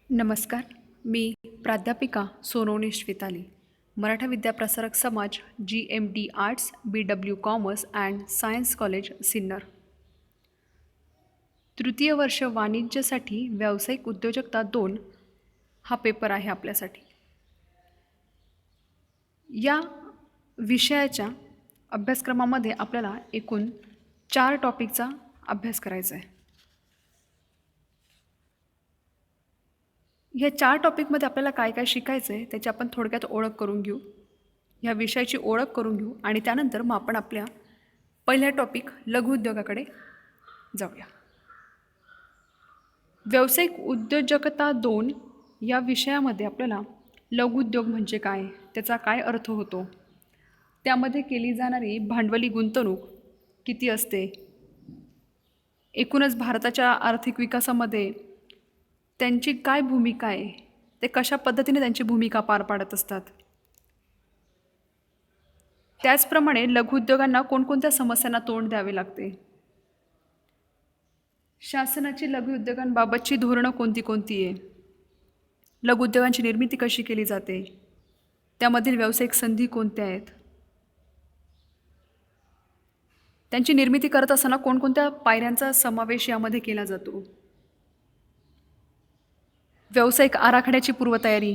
नमस्कार. मी प्राध्यापिका सोनवणी श्वेताली, मराठा विद्याप्रसारक समाज, GMD arts, BW commerce and science college, Sinnar. तृतीय वर्ष वाणिज्यसाठी व्यावसायिक उद्योजकता 2 हा पेपर आहे आपल्यासाठी. या विषयाच्या अभ्यासक्रमामध्ये आपल्याला एकूण 4 टॉपिकचा अभ्यास करायचा आहे. ह्या 4 टॉपिकमध्ये आपल्याला काय काय शिकायचं आहे त्याची आपण थोडक्यात ओळख करून घेऊ. ह्या विषयाची ओळख करून घेऊ आणि त्यानंतर मग आपण आपल्या पहिल्या टॉपिक लघुउद्योगाकडे जाऊया. व्यावसायिक उद्योजकता 2 या विषयामध्ये आपल्याला लघुउद्योग म्हणजे काय, त्याचा काय अर्थ होतो, त्यामध्ये केली जाणारी भांडवली गुंतवणूक किती असते, एकूणच भारताच्या आर्थिक विकासामध्ये त्यांची काय भूमिका आहे, ते कशा पद्धतीने त्यांची भूमिका पार पाडत असतात, त्याचप्रमाणे लघुउद्योगांना कोणकोणत्या समस्यांना तोंड द्यावे लागते, शासनाची लघुउद्योगांबाबतची धोरणं कोणती कोणती आहे, लघुउद्योगांची निर्मिती कशी केली जाते, त्यामधील व्यावसायिक संधी कोणत्या आहेत, त्यांची निर्मिती करत असताना कोणकोणत्या पायऱ्यांचा समावेश यामध्ये केला जातो, व्यावसायिक आराखड्याची पूर्वतयारी,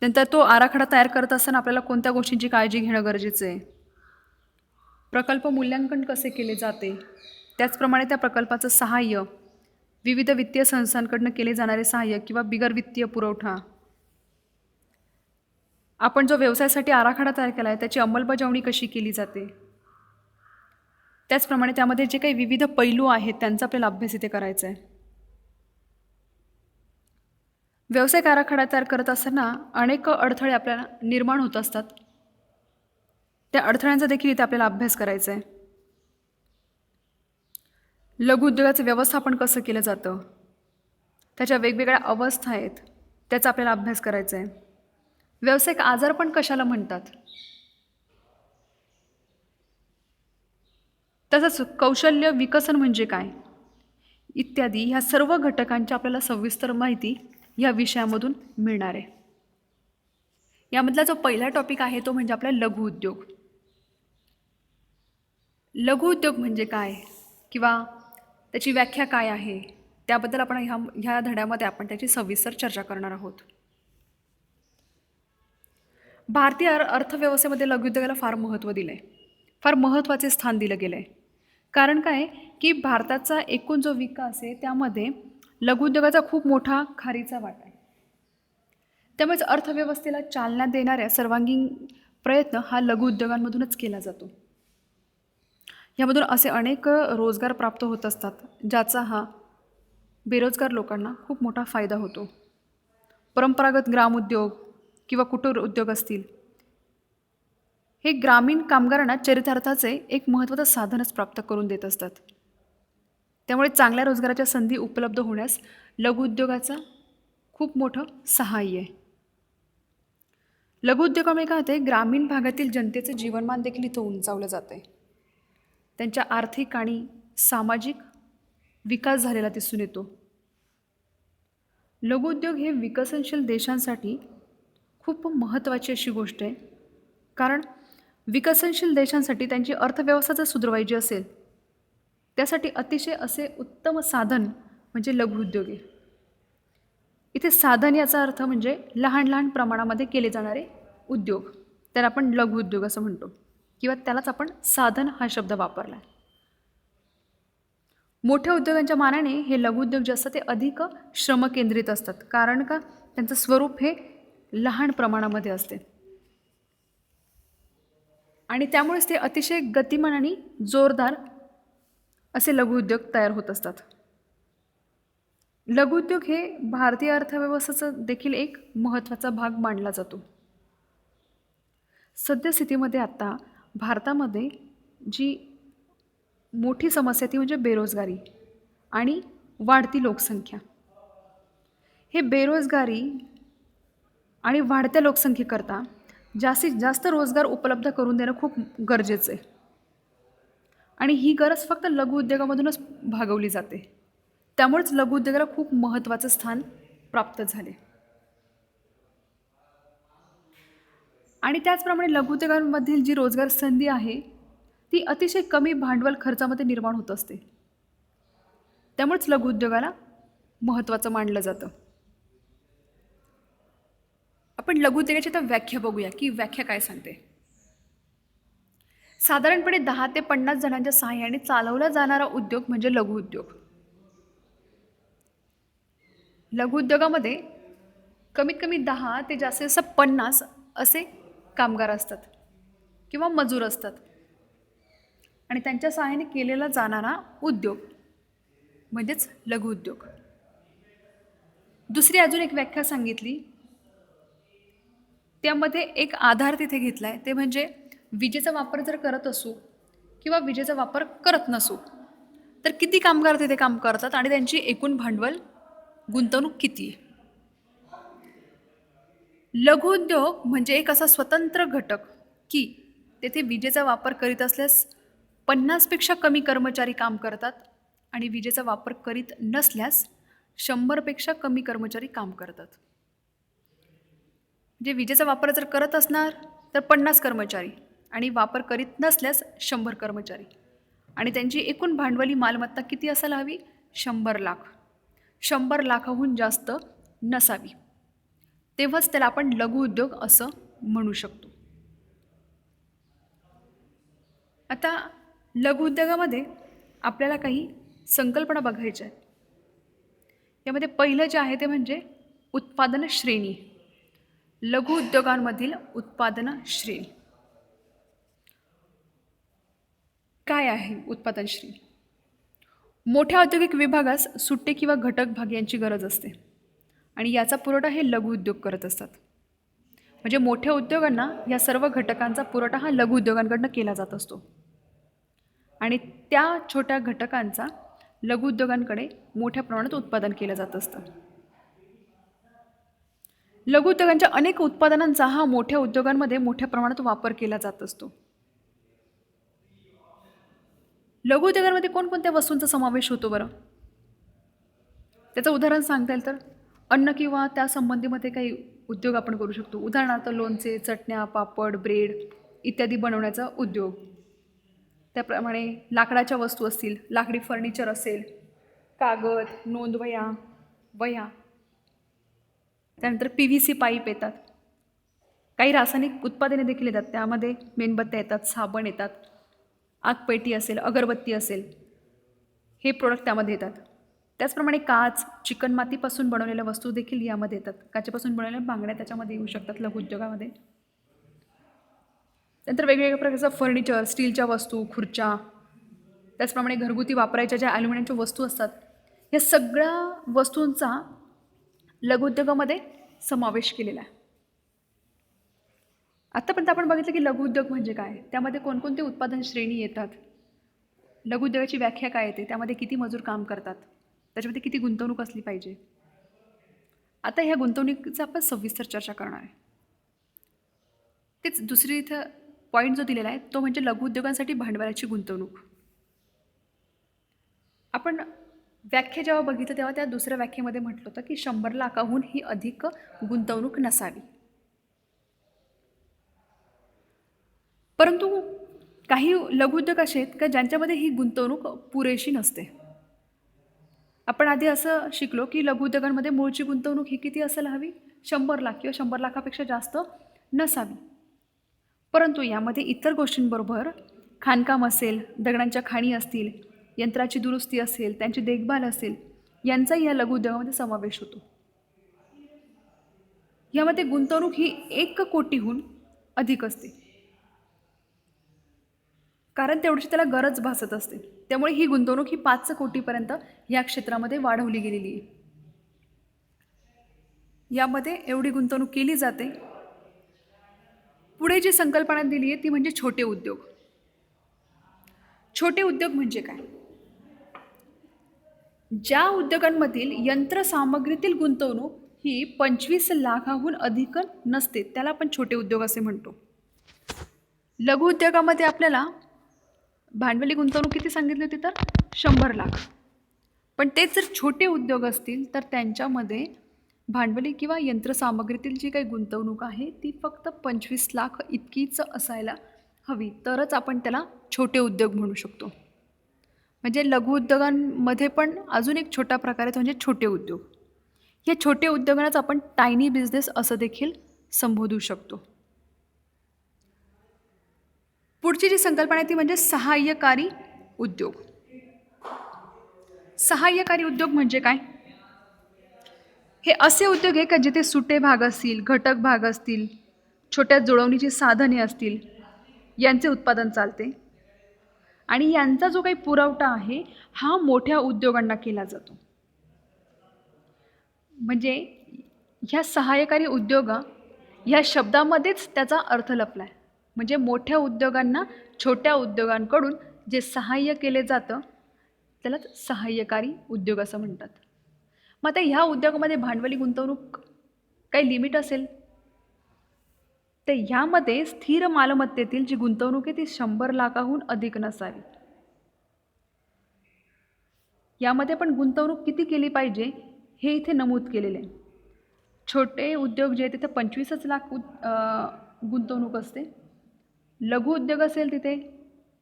नंतर तो आराखडा तयार करत असताना आपल्याला कोणत्या गोष्टींची काळजी घेणं गरजेचं आहे, प्रकल्प मूल्यांकन कसे केले जाते, त्याचप्रमाणे त्या प्रकल्पाचं सहाय्य, विविध वित्तीय संस्थांकडून केले जाणारे सहाय्य किंवा बिगर वित्तीय पुरवठा, आपण जो व्यवसायासाठी आराखडा तयार केला आहे त्याची अंमलबजावणी कशी केली जाते, त्याचप्रमाणे त्यामध्ये जे काही विविध पैलू आहेत त्यांचा आपल्याला अभ्यास इथे करायचा आहे. व्यावसायिक आराखडा तयार करत असताना अनेक अडथळे आपल्याला निर्माण होत असतात. त्या अडथळ्यांचा देखील इथे आपल्याला अभ्यास करायचा आहे. लघुउद्योगाचं व्यवस्थापन कसं केलं जातं, त्याच्या वेगवेगळ्या अवस्था आहेत, त्याचा आपल्याला अभ्यास करायचा आहे. व्यावसायिक आजारपण कशाला म्हणतात, तसंच कौशल्य विकसन म्हणजे काय, इत्यादी ह्या सर्व घटकांची आपल्याला सविस्तर माहिती या विषयामधून मिळणार आहे. यामधला जो पहिला टॉपिक आहे तो म्हणजे आपला लघुउद्योग. लघुउद्योग म्हणजे काय किंवा त्याची व्याख्या काय आहे त्याबद्दल आपण ह्या धड्यामध्ये आपण त्याची सविस्तर चर्चा करणार आहोत. भारतीय अर्थव्यवस्थेमध्ये लघुउद्योगाला फार महत्त्व दिलं आहे, फार महत्त्वाचे स्थान दिलं गेलं आहे. कारण काय की भारताचा एकूण जो विकास आहे त्यामध्ये लघुउद्योगाचा खूप मोठा खारीचा वाटा आहे. त्यामुळेच अर्थव्यवस्थेला चालना देणाऱ्या सर्वांगीण प्रयत्न हा लघुउद्योगांमधूनच केला जातो. यामधून असे अनेक रोजगार प्राप्त होत असतात ज्याचा हा बेरोजगार लोकांना खूप मोठा फायदा होतो. परंपरागत ग्रामोद्योग किंवा कुटीर उद्योग असतील, हे ग्रामीण कामगारांना चरितार्थाचे एक महत्त्वाचं साधनच प्राप्त करून देत असतात. त्यामुळे चांगल्या रोजगाराच्या संधी उपलब्ध होण्यास लघुउद्योगाचा खूप मोठं सहाय्य आहे. लघुउद्योगामुळे काय होते, ग्रामीण भागातील जनतेचं जीवनमान देखील इथं उंचावलं जातं आहे. त्यांच्या आर्थिक आणि सामाजिक विकास झालेला दिसून येतो. लघुउद्योग हे विकसनशील देशांसाठी खूप महत्त्वाची अशी गोष्ट आहे. कारण विकसनशील देशांसाठी त्यांची अर्थव्यवस्था जर सुधारायची असेल त्यासाठी अतिशय असे उत्तम साधन म्हणजे लघुउद्योग आहे. इथे साधन याचा अर्थ म्हणजे लहान लहान प्रमाणामध्ये केले जाणारे उद्योग, त्याला आपण लघुउद्योग असं म्हणतो किंवा त्यालाच आपण साधन हा शब्द वापरला. मोठ्या उद्योगांच्या मानाने हे लघुउद्योग जे असतात ते अधिक श्रमकेंद्रित असतात. कारण का, त्यांचं स्वरूप हे लहान प्रमाणामध्ये असते आणि त्यामुळेच ते अतिशय गतिमान आणि जोरदार असे लघुउद्योग तयार होत असतात. लघुउद्योग हे भारतीय अर्थव्यवस्थेचा देखील एक महत्त्वाचा भाग मानला जातो. सद्यस्थितीमध्ये आत्ता भारतामध्ये जी मोठी समस्या ती म्हणजे बेरोजगारी आणि वाढती लोकसंख्या. हे बेरोजगारी आणि वाढत्या लोकसंख्येकरता जास्तीत जास्त रोजगार उपलब्ध करून देणं खूप गरजेचं आहे आणि ही गरज फक्त लघुउद्योगामधूनच भागवली जाते. त्यामुळेच लघुउद्योगाला खूप महत्त्वाचं स्थान प्राप्त झाले. आणि त्याचप्रमाणे लघुउद्योगांमधील जी रोजगार संधी आहे ती अतिशय कमी भांडवल खर्चामध्ये निर्माण होत असते. त्यामुळेच लघुउद्योगाला महत्त्वाचं मानलं जातं. आपण लघुउद्योगाची आता व्याख्या बघूया की व्याख्या काय सांगते. साधारणपणे 10 ते 50 जणांच्या सहाय्याने चालवला जाणारा उद्योग म्हणजे लघुउद्योग. लघुउद्योगामध्ये कमीत कमी 10 ते जास्तीत जास्त 50 असे कामगार असतात किंवा मजूर असतात आणि त्यांच्या सहाय्याने केलेला जाणारा उद्योग म्हणजेच लघुउद्योग. दुसरी अजून एक व्याख्या सांगितली, त्यामध्ये एक आधार तिथे घेतला आहे, ते म्हणजे विजेचा वापर जर करत असू किंवा विजेचा वापर करत नसू तर किती कामगार तिथे काम करतात आणि त्यांची एकूण भांडवल गुंतवणूक किती आहे. लघुउद्योग म्हणजे एक असा स्वतंत्र घटक की तेथे विजेचा वापर करीत असल्यास 50पेक्षा कमी कर्मचारी काम करतात आणि विजेचा वापर करीत नसल्यास 100पेक्षा कमी कर्मचारी काम करतात. जे विजेचा वापर जर करत असणार तर 50 कर्मचारी आणि वापर करीत नसल्यास 100 कर्मचारी आणि त्यांची एकूण भांडवली मालमत्ता किती असायला हवी? 100 लाख. 100 लाखाहून जास्त नसावी. तेव्हाच त्याला आपण लघुउद्योग असं म्हणू शकतो. आता लघुउद्योगामध्ये आपल्याला काही संकल्पना बघायच्या आहेत. यामध्ये पहिलं जे आहे ते म्हणजे उत्पादन श्रेणी. लघुउद्योगांमधील उत्पादन श्रेणी काय आहे? उत्पादन श्रेणी मोठ्या औद्योगिक विभागास सुट्टे किंवा घटक भाग यांची गरज असते आणि याचा पुरवठा हे लघुउद्योग करत असतात. म्हणजे मोठ्या उद्योगांना या सर्व घटकांचा पुरवठा हा लघुउद्योगांकडून केला जात असतो आणि त्या छोट्या घटकांचा लघुउद्योगांकडे मोठ्या प्रमाणात उत्पादन केलं जात असतं. लघुउद्योगांच्या अनेक उत्पादनांचा हा मोठ्या उद्योगांमध्ये मोठ्या प्रमाणात वापर केला जात असतो. लघुउद्योगांमध्ये कोणकोणत्या वस्तूंचा समावेश होतो बरं? त्याचं उदाहरण सांगता येईल तर अन्न किंवा त्या संबंधीमध्ये काही उद्योग आपण करू शकतो. उदाहरणार्थ लोणचे, चटण्या, पापड, ब्रेड इत्यादी बनवण्याचा उद्योग. त्याप्रमाणे लाकडाच्या वस्तू असतील, लाकडी फर्निचर असेल, कागद, नोंदवह्या, वह्या, त्यानंतर PVC पाईप येतात. काही रासायनिक उत्पादने देखील येतात. त्यामध्ये मेणबत्त्या येतात, साबण येतात, आगपेटी असेल, अगरबत्ती असेल, हे प्रोडक्ट त्यामध्ये येतात. त्याचप्रमाणे काच, चिकणमातीपासून बनवलेल्या वस्तू देखील यामध्ये येतात. काचेपासून बनवलेल्या बांगड्या त्याच्यामध्ये येऊ शकतात लघुउद्योगामध्ये. नंतर वेगवेगळ्या प्रकारचं फर्निचर, स्टीलच्या वस्तू, खुर्च्या, त्याचप्रमाणे घरगुती वापरायच्या ज्या ॲल्युमिनियमच्या वस्तू असतात, या सगळ्या वस्तूंचा लघुउद्योगामध्ये समावेश केलेला आहे. आत्तापर्यंत आपण बघितलं की लघुउद्योग म्हणजे काय, त्यामध्ये कोणकोणते उत्पादन श्रेणी येतात, लघुउद्योगाची व्याख्या काय येते, त्यामध्ये किती मजूर काम करतात, त्याच्यामध्ये किती गुंतवणूक असली पाहिजे. आता ह्या गुंतवणुकीचा आपण सविस्तर चर्चा करणार आहे. तेच दुसरी इथं पॉईंट जो दिलेला आहे तो म्हणजे लघुउद्योगांसाठी भांडवलाची गुंतवणूक. आपण व्याख्या जेव्हा बघितलं तेव्हा त्या दुसऱ्या व्याख्येमध्ये म्हटलं होतं की 100 लाखाहून ही अधिक गुंतवणूक नसावी. परंतु काही लघुउद्योग असे आहेत का ज्यांच्यामध्ये ही गुंतवणूक पुरेशी नसते. आपण आधी असं शिकलो की लघुउद्योगांमध्ये मूळची गुंतवणूक ही किती असायला हवी? 100 लाख किंवा 100 लाखापेक्षा जास्त नसावी. परंतु यामध्ये इतर गोष्टींबरोबर खाणकाम असेल, दगडांच्या खाणी असतील, यंत्राची दुरुस्ती असेल, त्यांची देखभाल असेल, यांचाही या लघुउद्योगामध्ये समावेश होतो. यामध्ये गुंतवणूक ही 1 कोटीहून अधिक असते, कारण तेवढीची त्याला गरज भासत असते. त्यामुळे ही गुंतवणूक ही 5 कोटीपर्यंत या क्षेत्रामध्ये वाढवली गेलेली आहे. यामध्ये एवढी गुंतवणूक केली जाते. पुढे जी संकल्पना दिली आहे ती म्हणजे छोटे उद्योग. छोटे उद्योग म्हणजे काय? ज्या उद्योगांमधील यंत्रसामग्रीतील गुंतवणूक ही 25 लाखाहून अधिक नसते त्याला आपण छोटे उद्योग असे म्हणतो. लघुउद्योगामध्ये आपल्याला भांडवली गुंतवणूक किती सांगितली होती तर 100 लाख. पण तेच जर छोटे उद्योग असतील तर त्यांच्यामध्ये भांडवली किंवा यंत्रसामग्रीतील जी काही गुंतवणूक आहे ती फक्त 25 लाख इतकीच असायला हवी, तरच आपण त्याला छोटे उद्योग म्हणू शकतो. म्हणजे लघु उद्योगांमध्ये पण अजून एक छोटा प्रकार आहे, तो म्हणजे छोटे उद्योग. या छोटे उद्योगांनाच आपण टायनी बिझनेस असं देखील संबोधू शकतो. पुढची जी संकल्पना आहे ती म्हणजे सहाय्यकारी उद्योग. सहाय्यकारी उद्योग म्हणजे काय? हे असे उद्योग आहे का जिथे सुटे भाग असतील, घटक भाग असतील, छोट्या जुळवणीची साधने असतील, यांचे उत्पादन चालते आणि यांचा जो काही पुरवठा आहे हा मोठ्या उद्योगांना केला जातो. म्हणजे ह्या सहाय्यकारी उद्योग ह्या शब्दामध्येच त्याचा अर्थ लपला आहे. म्हणजे मोठ्या उद्योगांना छोट्या उद्योगांकडून जे सहाय्य केले जातं त्यालाच सहाय्यकारी उद्योग असं म्हणतात. मग आता ह्या उद्योगामध्ये भांडवली गुंतवणूक काही लिमिट असेल तर ह्यामध्ये स्थिर मालमत्तेतील जी गुंतवणूक आहे ती 100 लाखाहून अधिक नसावी. यामध्ये पण गुंतवणूक किती केली पाहिजे हे इथे नमूद केलेले आहे. छोटे उद्योग जे तिथे 25 लाख गुंतवणूक असते. लघु उद्योग असेल तिथे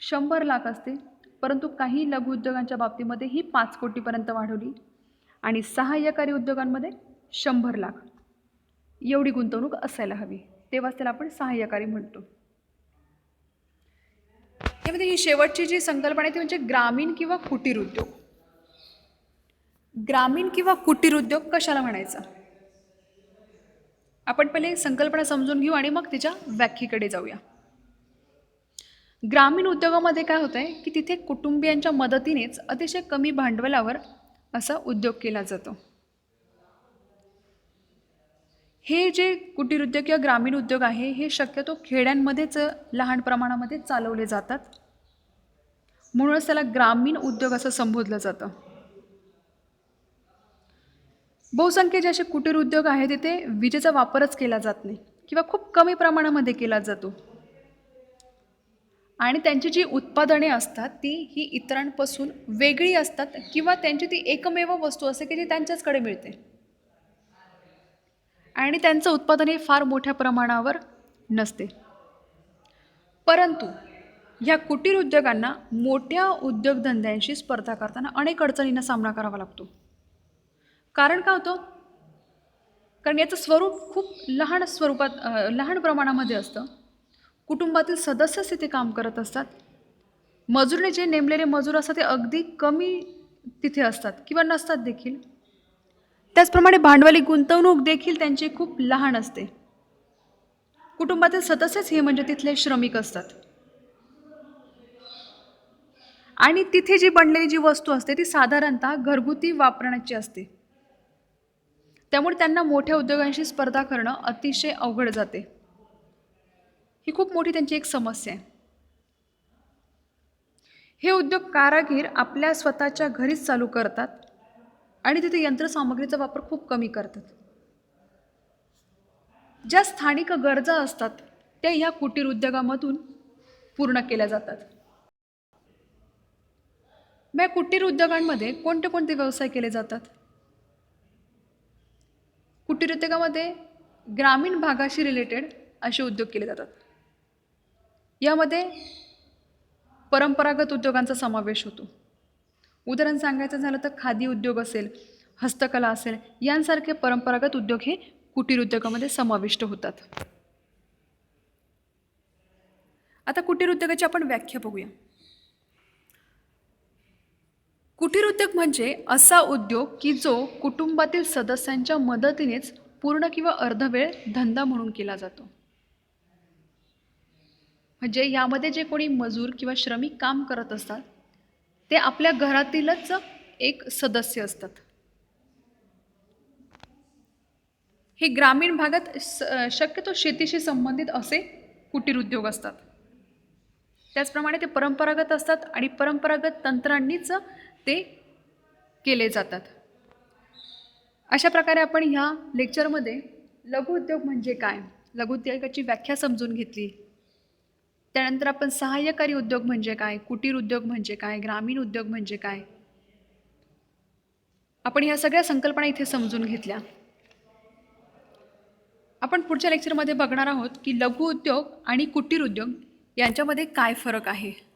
100 लाख असते. परंतु काही लघु उद्योगांच्या बाबतीमध्ये ही 5 कोटीपर्यंत वाढवली आणि सहाय्यकारी उद्योगांमध्ये 100 लाख एवढी गुंतवणूक असायला हवी, तेव्हाच त्याला आपण सहाय्यकारी म्हणतो. यामध्ये ही शेवटची जी संकल्पना आहे ती म्हणजे ग्रामीण किंवा कुटीर उद्योग. ग्रामीण किंवा कुटीर उद्योग कशाला म्हणायचं? आपण पहिले संकल्पना समजून घेऊ आणि मग तिच्या व्याख्येकडे जाऊया. ग्रामीण उद्योगामध्ये काय होतं आहे की तिथे कुटुंबियांच्या मदतीनेच अतिशय कमी भांडवलावर असा उद्योग केला जातो. हे जे कुटीर उद्योग किंवा ग्रामीण उद्योग आहे हे शक्यतो खेड्यांमध्येच लहान प्रमाणामध्ये चालवले जातात, म्हणूनच त्याला ग्रामीण उद्योग असं संबोधलं जातं. बहुसंख्य जे असे कुटीर उद्योग आहेत तिथे विजेचा वापरच केला जात नाही किंवा खूप कमी प्रमाणामध्ये केला जातो आणि त्यांची जी उत्पादने असतात ती ही इतरांपासून वेगळी असतात किंवा त्यांची ती एकमेव वस्तू असते की जी त्यांच्याचकडे मिळते आणि त्यांचं उत्पादन हे फार मोठ्या प्रमाणावर नसते. परंतु ह्या कुटीर उद्योगांना मोठ्या उद्योगधंद्यांशी स्पर्धा करताना अनेक अडचणींना सामना करावा लागतो. कारण काय होतं? कारण याचं स्वरूप खूप लहान प्रमाणामध्ये असतं. कुटुंबातील सदस्यच तिथे काम करत असतात. मजुरीने जे नेमलेले मजूर असतात ते अगदी कमी तिथे असतात किंवा नसतात देखील. त्याचप्रमाणे भांडवली गुंतवणूक देखील त्यांची खूप लहान असते. कुटुंबातील सदस्यच हे म्हणजे तिथले श्रमिक असतात आणि तिथे जी बनलेली जी वस्तू असते ती साधारणतः घरगुती वापरण्याची असते. त्यामुळे त्यांना मोठ्या उद्योगांशी स्पर्धा करणं अतिशय अवघड जाते. ही खूप मोठी त्यांची एक समस्या आहे. हे उद्योग कारागीर आपल्या स्वतःच्या घरीच चालू करतात आणि तिथे यंत्रसामग्रीचा वापर खूप कमी करतात. ज्या स्थानिक गरजा असतात त्या ह्या कुटीर उद्योगामधून पूर्ण केल्या जातात. मग या कुटीर उद्योगांमध्ये कोणते कोणते व्यवसाय केले जातात? कुटीर उद्योगामध्ये ग्रामीण भागाशी रिलेटेड असे उद्योग केले जातात. यामध्ये परंपरागत उद्योगांचा समावेश होतो. उदाहरण सांगायचं झालं तर खादी उद्योग असेल, हस्तकला असेल, यांसारखे परंपरागत उद्योग हे कुटीर उद्योगामध्ये समाविष्ट होतात. आता कुटीर उद्योगाची आपण व्याख्या बघूया. कुटीर उद्योग म्हणजे असा उद्योग की जो कुटुंबातील सदस्यांच्या मदतीनेच पूर्ण किंवा अर्धवेळ धंदा म्हणून केला जातो. म्हणजे यामध्ये जे कोणी मजूर किंवा श्रमिक काम करत असतात ते आपल्या घरातीलच एक सदस्य असतात. हे ग्रामीण भागात शक्यतो शेतीशी संबंधित असे कुटीर उद्योग असतात. त्याचप्रमाणे ते परंपरागत असतात आणि परंपरागत तंत्रांनीच ते केले जातात. अशा प्रकारे आपण ह्या लेक्चरमध्ये लघु उद्योग म्हणजे काय, लघु उद्योगाची व्याख्या समजून घेतली. त्यानंतर आपण सहाय्यकारी उद्योग म्हणजे काय, कुटीर उद्योग म्हणजे काय, ग्रामीण उद्योग म्हणजे काय, आपण ह्या सगळ्या संकल्पना इथे समजून घेतल्या. आपण पुढच्या लेक्चरमध्ये बघणार आहोत की लघु उद्योग आणि कुटीर उद्योग यांच्यामध्ये काय फरक आहे.